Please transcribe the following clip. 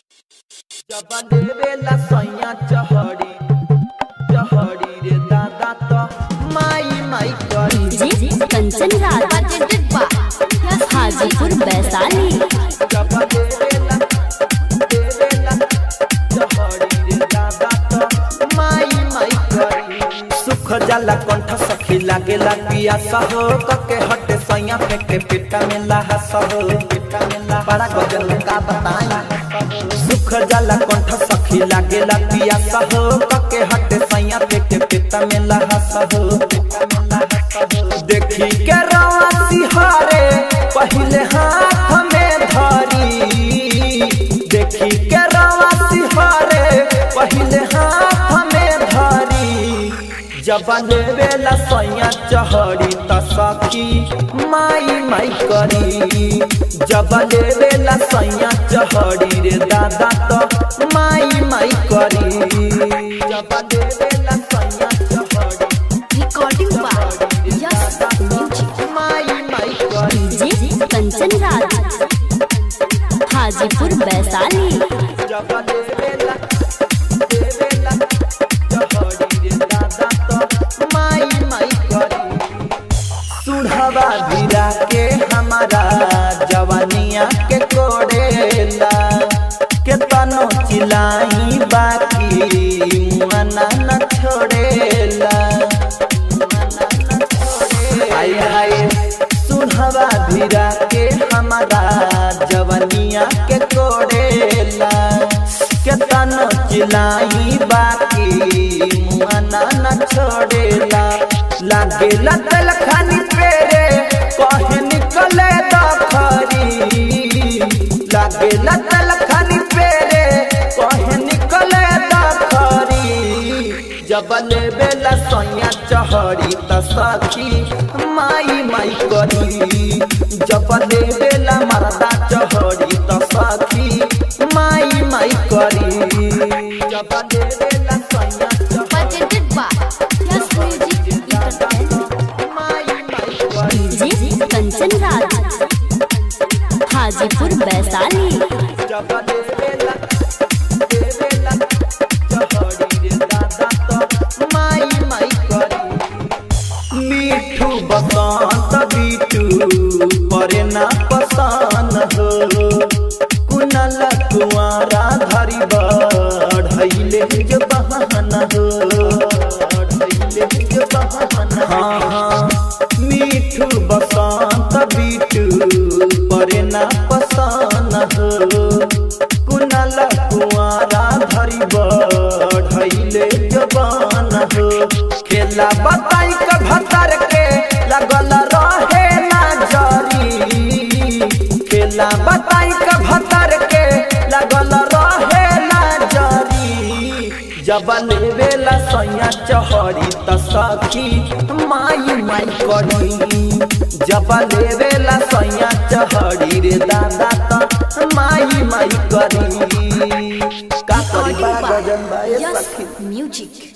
जब देवेला सैया चहड़ी चहड़ी रे दादा तो माई माई करी कंचन राज हाजीपुर वैशाली। जब देवेला चहड़ी रे दादा तो माई माई करी सुख जाला कंठ सखी लागेला पियासा हो कके हटे सैया फेंके पेटा में लहसा हो पेटा में ला बड़ा गजल का बताया सुख जाला कंठ सखी लागेला पियासा हो कके हटे सैया फेंके पेटा में लहसा हो देखी के रवा सिहारे पहले हाथ में धरी देखी के रवा सिहारे पहले हाथ में धरी जब लेवेला सैया चहड़ी त सखी माई माई करी जब लेवेला सैया चहड़ी रे दादा तो माई माई करी जब लेवेला सैया चहड़ी रिकॉर्डिंग बाय यस म्यूजिक माई माई करी कंचन राज हाजीपुर वैशाली। जब लेवेला चहड़ी रे दादा तो माई माई करी सुढ़वा भिरा के हमारा जवानिया के कोड़ेला के तनो चिलाई बाकी मना न छोड़ेला हाय हाय सुढ़वा भिरा के हमारा जवानिया के कोड़ेला के तनो चिलाई बाकी मना न छोड़ेला लागेला तल खानी पेरे कहे निकले दखरी लागेला तल खानी पेरे कहे निकले दखरी जब लेवेला सैया चहड़ी त सखी माई माई करी जब लेवेला मरदा चहड़ी त सखी माई माई करी जब लेवेला सैया presented by Yes Music Kanchan Raj Hajipur Vaishali. जब देवेला चहड़ी रे दादा तो माई माई करी मीठू बसंत बीटू परे ना पसान हो कुनल कुआरा धरी बढ़ैले जो बहाना हो ढैले जो बहाना हाँ हाँ मीठू बसंत बीटू परे ना पसान हो कुनल कुआरा धरी बढ़ैले जवान हो खेला बताई का भतर के लगल रहे ना जरी खेला बताई का भतर के लगल रहे ना जरी जब लेवेला सैया चहड़ी त सखी माई माई करी जब लेवेला सैया चहड़ी रे दादा त माई माई करी का करी बा गजन बा यस सखी म्यूजिक